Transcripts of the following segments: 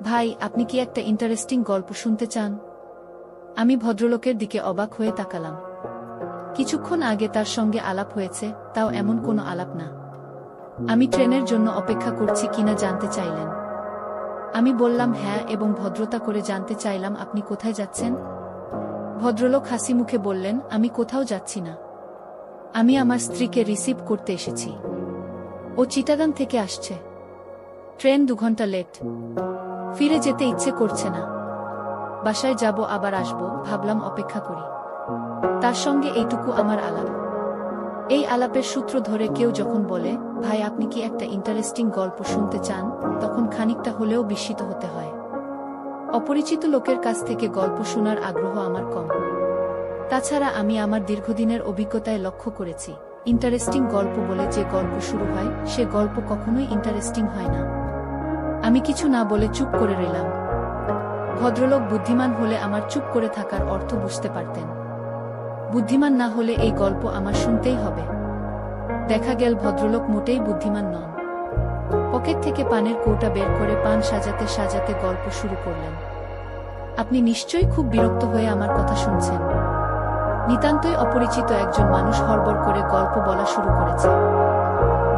ভাই, আপনি কি একটা ইন্টারেস্টিং গল্প শুনতে চান? আমি ভদ্রলোকের দিকে অবাক হয়ে তাকালাম। কিছুক্ষণ আগে তার সঙ্গে আলাপ হয়েছে, তাও এমন কোনো আলাপ না। আমি ট্রেনের জন্য অপেক্ষা করছি কিনা জানতে চাইলেন। আমি বললাম হ্যাঁ, এবং ভদ্রতা করে জানতে চাইলাম আপনি কোথায় যাচ্ছেন। ভদ্রলোক হাসি মুখে বললেন, আমি কোথাও যাচ্ছি না। আমি আমার স্ত্রীকে রিসিভ করতে এসেছি। ও চিটাগাং থেকে আসছে। ট্রেন 2 ঘন্টা লেট। ফিরে যেতে ইচ্ছে করছে না। বাসায় যাব, আবার আসব, ভাবলাম অপেক্ষা করি। তার সঙ্গে এইটুকু আমার আলাপ। এই আলাপের সূত্র ধরে কেউ যখন বলে, ভাই আপনি কি একটা ইন্টারেস্টিং গল্প শুনতে চান, তখন খানিকটা হলেও বিস্মিত হতে হয়। অপরিচিত লোকের কাছ থেকে গল্প শোনার আগ্রহ আমার কম। তাছাড়া আমি আমার দীর্ঘদিনের অভিজ্ঞতায় লক্ষ্য করেছি, ইন্টারেস্টিং গল্প বলে যে গল্প শুরু হয়, সে গল্প কখনোই ইন্টারেস্টিং হয় না। আমি কিছু না বলে চুপ করে রইলাম। ভদ্রলোক বুদ্ধিমান হলে আমার চুপ করে থাকার অর্থ বুঝতে পারতেন। বুদ্ধিমান না হলে এই গল্প আমার শুনতেই হবে। দেখা গেল ভদ্রলোক মোটেই বুদ্ধিমান নন। পকেট থেকে পানের কৌটা বের করে পান সাজাতে সাজাতে গল্প শুরু করলেন। আপনি নিশ্চয়ই খুব বিরক্ত হয়ে আমার কথা শুনছেন। নিতান্তই অপরিচিত একজন মানুষ হড়বড় করে গল্প বলা শুরু করেছে।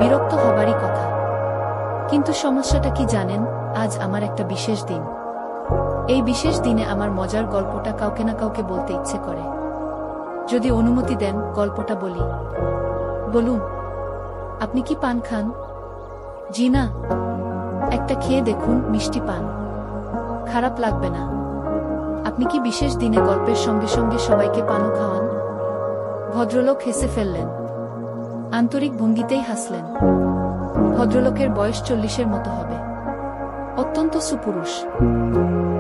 বিরক্ত হবারই কথা। কিন্তু সমস্যাটা কি জানেন? আজ আমার একটা বিশেষ দিন। এই বিশেষ দিনে আমার মজার গল্পটা কাউকে না কাউকে বলতে ইচ্ছে করে। যদি অনুমতি দেন, গল্পটা বলি। বলুন। আপনি কি পান খান? জি না। একটা খেয়ে দেখুন, মিষ্টি পান। খারাপ লাগবে না। আপনি কি বিশেষ দিনে গল্পের সঙ্গে সঙ্গে সবাইকে পানও খাওয়ান? ভদ্রলোক হেসে ফেললেন। আন্তরিক ভঙ্গিতেই হাসলেন। ভদ্রলোকের বয়স 40-এর মতো হবে। অত্যন্ত সুপুরুষ।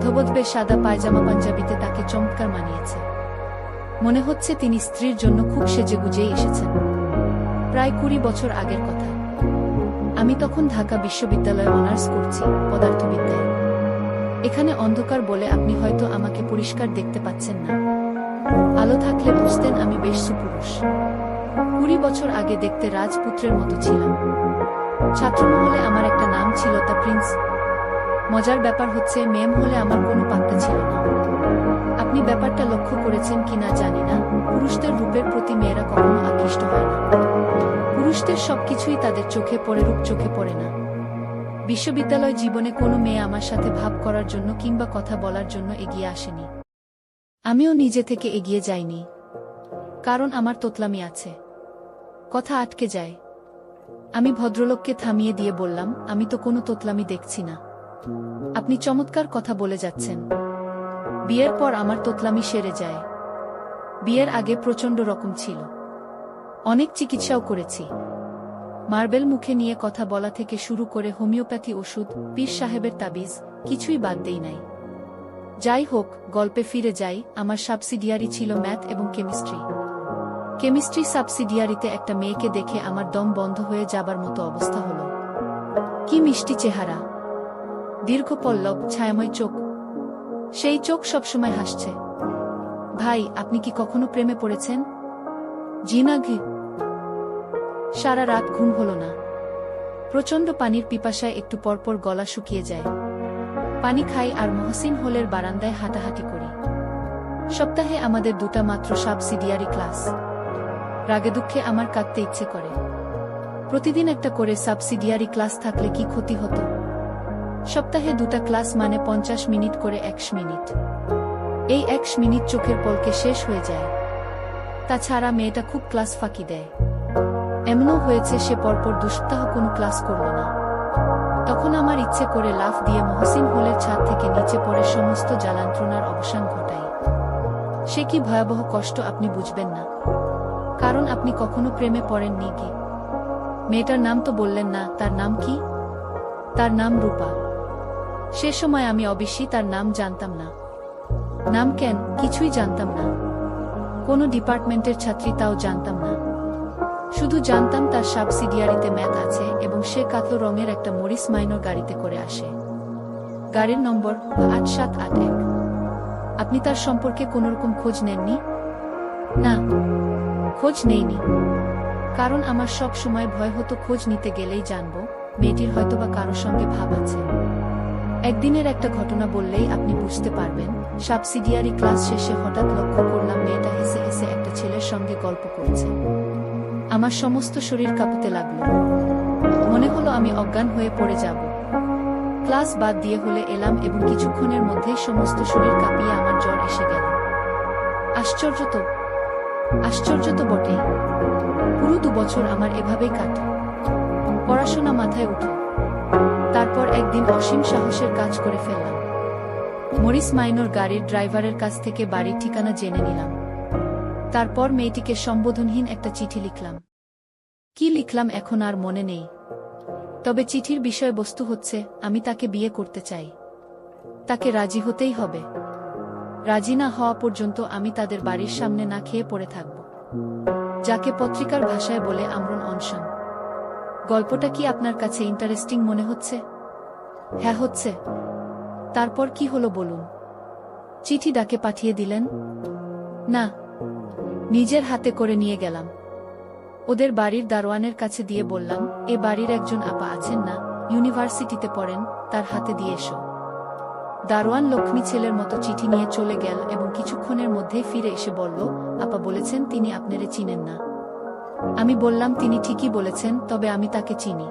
ধবধবে সাদা পায়জামা পাঞ্জাবিতে তাকে চমৎকার মানিয়েছে। মনে হচ্ছে তিনি স্ত্রীর জন্য খুব সেজেগুজেই এসেছেন। প্রায় 20 বছর আগের কথা। আমি তখন ঢাকা বিশ্ববিদ্যালয়ে অনার্স করছি, পদার্থবিদ্যায়। এখানে অন্ধকার বলে আপনি হয়তো আমাকে পরিষ্কার দেখতে পাচ্ছেন না। আলো থাকলে বুঝতেন আমি বেশ সুপুরুষ। 20 বছর আগে দেখতে রাজপুত্রের মতো ছিলাম। ছাত্রমহলে আমার একটা নাম ছিল, দ্য প্রিন্স। মজার ব্যাপার হচ্ছে, মেম হলে আমার কোনো পাত্তা ছিল না। আপনি ব্যাপারটা লক্ষ্য করেছেন কিনা জানি না, পুরুষদের রূপের প্রতি মেয়েরা কখনো আকৃষ্ট হয় না। পুরুষদের সবকিছুই তাদের চোখে পড়ে, রূপ চোখে পড়ে না। বিশ্ববিদ্যালয় জীবনে কোনো মেয়ে আমার সাথে ভাব করার জন্য কিংবা কথা বলার জন্য এগিয়ে আসেনি। আমিও নিজে থেকে এগিয়ে যাইনি। কারণ আমার তোতলামি আছে। কথা আটকে যায়। আমি ভদ্রলোককে থামিয়ে দিয়ে বললাম, আমি তো কোনো তোতলামি দেখছি না। আপনি চমৎকার কথা বলে যাচ্ছেন। বিয়ের পর আমার তোতলামি সেরে যায়। বিয়ের আগে প্রচণ্ড রকম ছিল। অনেক চিকিৎসাও করেছি। মার্বেল মুখে নিয়ে কথা বলা থেকে শুরু করে হোমিওপ্যাথি ওষুধ, পীর সাহেবের তাবিজ, কিছুই বাদ দেই নাই। যাই হোক, গল্পে ফিরে যাই। আমার সাবসিডিয়ারি ছিল ম্যাথ এবং কেমিস্ট্রি। কেমিস্ট্রি সাবসিডিয়ারিতে একটা মেয়েকে দেখে আমার দম বন্ধ হয়ে যাবার মতো অবস্থা হলো। কি মিষ্টি চেহারা, দীর্ঘ পল্লব, ছায়াময় চোখ। সেই চোখ সবসময় হাসছে। ভাই, আপনি কি কখনো প্রেমে পড়েছেন? জি না। সারা রাত ঘুম হলো না। প্রচণ্ড পানির পিপাসায় একটু পরপর গলা শুকিয়ে যায়। পানি খাই আর মহসিন হলের বারান্দায় হাঁটাহাঁটি করি। সপ্তাহে আমাদের 2টা মাত্র সাবসিডিয়ারি ক্লাস। রাগে দুঃখে আমার কাঁদতে ইচ্ছে করে। প্রতিদিন একটা করে সাবসিডিয়ারি ক্লাস থাকলে কি ক্ষতি হতো? সপ্তাহে 2টা ক্লাস মানে 50 মিনিট করে 100 মিনিট। এই 100 মিনিট চোখের পলকে শেষ হয়ে যায়। তাছাড়া মেয়েটা খুব ক্লাস ফাঁকি দেয়। এমনও হয়েছে সে পরপর 2 সপ্তাহ কোনো ক্লাস করল না। তখন আমার ইচ্ছে করে লাফ দিয়ে মহসিন হলের ছাদ থেকে নিচে পড়ে সমস্ত জ্বালান্ত্রণার অবসান ঘটাই। সে কি ভয়াবহ কষ্ট আপনি বুঝবেন না। কারণ আপনি কখনো প্রেমে পড়েননি কি? মেয়েটার নাম তো বললেন না। তার নাম কি? তার নাম রূপা। সে সময় আমি অবশ্যই তার নাম জানতাম না। নাম কেন, কিছুই জানতাম না। কোনো ডিপার্টমেন্টের ছাত্রী তাও জানতাম না। শুধু জানতাম তার সাবসিডিয়ারিতে ম্যাথ আছে এবং সে কালো রঙের একটা মরিস মাইনর গাড়িতে করে আসে। গাড়ির নম্বর 8781। আপনি তার সম্পর্কে কোনোরকম খোঁজ নেননি? না, খোঁজ নেইনি। কারণ আমার সব সময় ভয় হতো খোঁজ নিতে গেলেই জানবো মেয়েটির হয়তোবা কারোর সঙ্গে ভাব আছে। একদিনের একটা ঘটনা বললেই আপনি বুঝতে পারবেন। সাবসিডিয়ারি ক্লাস শেষে হঠাৎ লক্ষ্য করলাম মেয়েটা হেসে হেসে একটা ছেলের সঙ্গে গল্প করছে। আমার সমস্ত শরীর কাঁপতে লাগলো। মনে হলো আমি অজ্ঞান হয়ে পড়ে যাব। ক্লাস বাদ দিয়ে হলে এলাম এবং কিছুক্ষণের মধ্যেই সমস্ত শরীর কাঁপিয়ে আমার জ্বর এসে গেল। আশ্চর্য তো বটেই। পুরো 2 বছর আমার এভাবেই কাটে। পড়াশোনা মাথায় উঠল। তারপর একদিন অসীম সাহসের কাজ করে ফেললাম। মরিস মাইনর গাড়ির ড্রাইভারের কাছ থেকে বাড়ির ঠিকানা জেনে নিলাম। তারপর মেয়েটিকে সম্বোধনহীন একটা চিঠি লিখলাম। কি লিখলাম এখন আর মনে নেই, তবে চিঠির বিষয়বস্তু হচ্ছে আমি তাকে বিয়ে করতে চাই। তাকে রাজি হতেই হবে। রাজি না হওয়া পর্যন্ত আমি তাদের বাড়ির সামনে না খেয়ে পড়ে থাকব, যাকে পত্রিকার ভাষায় বলে আমরণ অনশন। গল্পটা কি আপনার কাছে ইন্টারেস্টিং মনে হচ্ছে? হ্যাঁ হচ্ছে। তারপর কি হলো বলুন? চিঠি ডাকে পাঠিয়ে দিলেন? না, নিজের হাতে করে নিয়ে গেলাম। ওদের বাড়ির দারোয়ানের কাছে দিয়ে বললাম, এ বাড়ির একজন আপা আছেন না, ইউনিভার্সিটিতে পড়েন, তার হাতে দিয়ে এসো। দারোয়ান লক্ষ্মী ছেলের মতো চিঠি নিয়ে চলে গেল এবং কিছুক্ষণের মধ্যেই ফিরে এসে বলল, আপা বলেছেন তিনি আপনারে চিনেন না। আমি বললাম, তিনি ঠিকই বলেছেন, তবে আমি তাকে চিনি।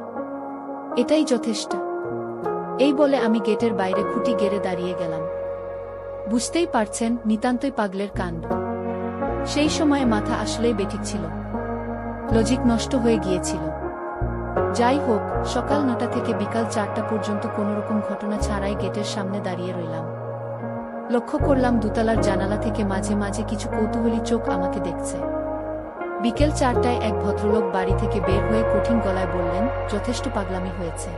এটাই যথেষ্ট। এই বলে আমি গেটের বাইরে খুঁটি গেড়ে দাঁড়িয়ে গেলাম। বুঝতেই পারছেন, নিতান্তই পাগলের কাণ্ড। সেই সময়ে মাথা আসলেই বেঠিক ছিল। লজিক নষ্ট হয়ে গিয়েছিল। যাই হোক, সকাল 9টা থেকে বিকাল 4টা পর্যন্ত কোনোরকম ঘটনা ছাড়াই গেটের সামনে দাঁড়িয়ে রইলাম। লক্ষ্য করলাম দোতলার জানালা থেকে মাঝে মাঝে কিছু কৌতূহলী চোখ আমাকে দেখছে। বিকেল 4টায় এক ভদ্রলোক বাড়ি থেকে বের হয়ে কঠিন গলায় বললেন, যথেষ্ট পাগলামি হয়েছে,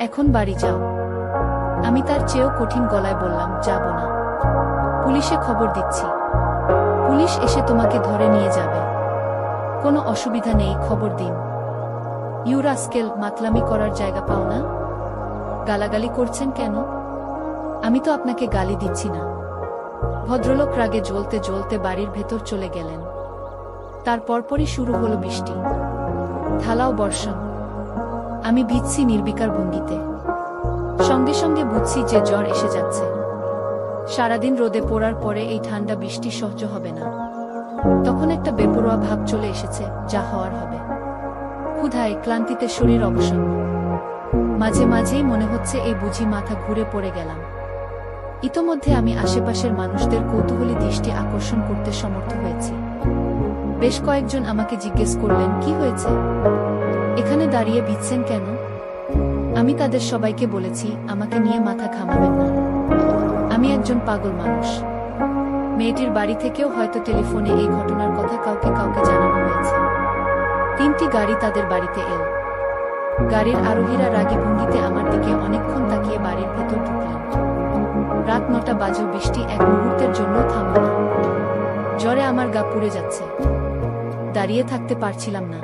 এখন বাড়ি যাও। আমি তার চেয়েও কঠিন গলায় বললাম, যাব না। পুলিশে খবর দিচ্ছি। পুলিশ এসে তোমাকে ধরে নিয়ে যাবে। কোনো অসুবিধা নেই, খবর দিন। ইউ রাস্কেল, মাতলামি করার জায়গা পাও না? গালাগালি করছেন কেন? আমি তো আপনাকে গালি দিচ্ছি না। ভদ্রলোক রাগে জ্বলতে জ্বলতে বাড়ির ভেতর চলে গেলেন। তার পরপরই শুরু হলো বৃষ্টি, ঢালাও বর্ষণ। আমি ভিজছি নির্বিকার ভঙ্গিতে। সঙ্গে সঙ্গে বুঝছি যে জ্বর এসে যাচ্ছে। সারাদিন রোদে পড়ার পরে এই ঠান্ডা বৃষ্টি সহ্য হবে না। তখন একটা বেপরোয়া ভাব চলে এসেছে, যা হওয়ার হবে। ক্ষুধায় ক্লান্তিতে শরীর অবসন্ন। মাঝে মাঝেই মনে হচ্ছে এই বুঝি মাথা ঘুরে পড়ে গেলাম। ইতোমধ্যে আমি আশেপাশের মানুষদের কৌতূহলী দৃষ্টি আকর্ষণ করতে সমর্থ হয়েছি। বেশ কয়েকজন আমাকে জিজ্ঞেস করলেন, কি হয়েছে, এখানে দাঁড়িয়ে ভিজছেন কেন? আমি তাদের সবাইকে বলেছি, আমাকে নিয়ে মাথা ঘামাবেন না, আমি একজন পাগল মানুষ। মেয়েটির বাড়ি থেকেও হয়তো টেলিফোনে এই ঘটনার কথা কাউকে কাউকে জানানো হয়েছে। 3টি গাড়ি তাদের বাড়িতে এল। গাড়ির আরোহীরা রাগী ভঙ্গিতে আমার দিকে অনেকক্ষণ তাকিয়ে বাড়ির ভেতর ঢুকলেন। রাত 9টা বাজেও বৃষ্টি এক মুহূর্তের জন্য থামল না। জ্বরে আমার গা পুড়ে যাচ্ছে। দাঁড়িয়ে থাকতে পারছিলাম না।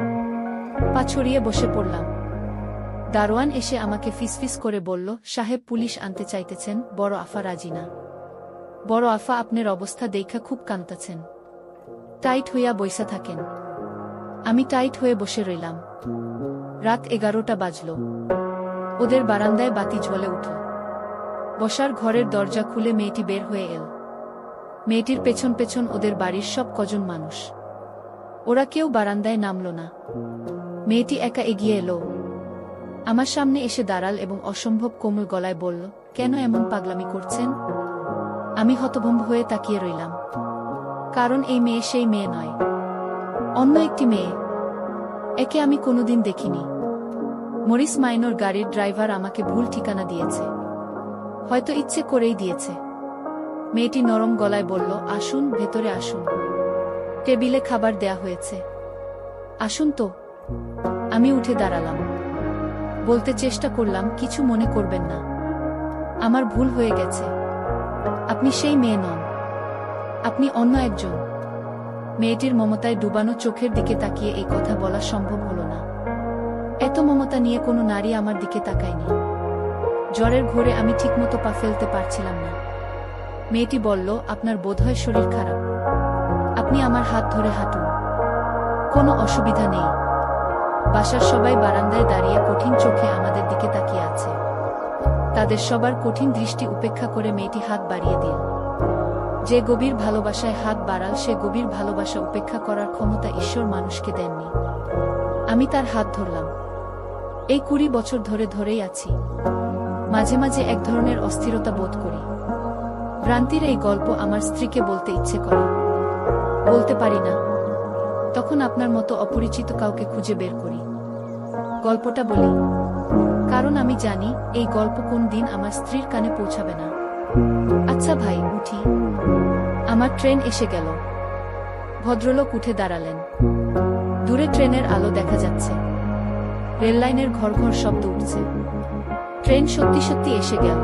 পা ছড়িয়ে বসে পড়লাম। দারোয়ান এসে আমাকে ফিসফিস করে বলল, সাহেব পুলিশ আনতে চাইতেছেন, বড় আফা রাজি না। বড় আফা আপনার অবস্থা দেখা খুব কাঁদতাছেন। টাইট হইয়া বইসা থাকেন। আমি টাইট হয়ে বসে রইলাম। রাত 11টা বাজল। ওদের বারান্দায় বাতি জ্বলে উঠল। বসার ঘরের দরজা খুলে মেয়েটি বের হয়ে এল। মেয়েটির পেছন পেছন ওদের বাড়ির সব কজন মানুষ। ওরা কেউ বারান্দায় নামল না। মেয়েটি একা এগিয়ে এলো, আমার সামনে এসে দাঁড়াল এবং অসম্ভব কোমল গলায় বলল, কেন এমন পাগলামি করছেন? আমি হতভম্ব হয়ে তাকিয়ে রইলাম। কারণ এই মেয়ে সেই মেয়ে নয়, অন্য একটি মেয়ে। একে আমি কোনোদিন দেখিনি। মরিস মাইনর গাড়ির ড্রাইভার আমাকে ভুল ঠিকানা দিয়েছে, হয়তো ইচ্ছে করেই দিয়েছে। মেয়েটি নরম গলায় বলল, আসুন, ভেতরে আসুন, টেবিলে খাবার দেয়া হয়েছে, আসুন তো। আমি উঠে দাঁড়ালাম। বলতে চেষ্টা করলাম, কিছু মনে করবেন না, আমার ভুল হয়ে গেছে। আপনি সেই মেয়ে নন, আপনি অন্য একজন। মেয়েটির মমতায় ডুবানো চোখের দিকে তাকিয়ে এই কথা বলা সম্ভব হলো না। এত মমতা নিয়ে কোনো নারী আমার দিকে তাকায়নি। জ্বরের ঘোরে আমি ঠিকমতো পা ফেলতে পারছিলাম না। মেয়েটি বলল, আপনার বোধহয় শরীর খারাপ, আপনি আমার হাত ধরে হাঁটুন, কোনো অসুবিধা নেই। বাসার সবাই বারান্দায় দাঁড়িয়ে কঠিন চোখে আমাদের দিকে তাকিয়ে আছে। তাদের সবার কঠিন দৃষ্টি উপেক্ষা করে মেয়েটি হাত বাড়িয়ে দিল। যে গভীর ভালোবাসায় হাত বাড়াল সে গভীর ভালোবাসা উপেক্ষা করার ক্ষমতা ঈশ্বর মানুষকে দেননি। আমি তার হাত ধরলাম। এই 20 বছর ধরেই আছি। মাঝে মাঝে এক ধরনের অস্থিরতা বোধ করি। ভ্রান্তির এই গল্প আমার স্ত্রীকে বলতে ইচ্ছে করে, বলতে পারি না। তখন আপনার মতো অপরিচিত কাউকে খুঁজে বের করি, গল্পটা বলি, কারণ আমি জানি এই গল্প কোন দিন আমার স্ত্রীর কানে পৌঁছাবে না। আচ্ছা ভাই, উঠি, আমার ট্রেন এসে গেল। ভদ্রলোক উঠে দাঁড়ালেন। দূরে ট্রেনের আলো দেখা যাচ্ছে, রেললাইনের ঘর ঘর শব্দ উঠছে। ট্রেন সত্যি সত্যি এসে গেল।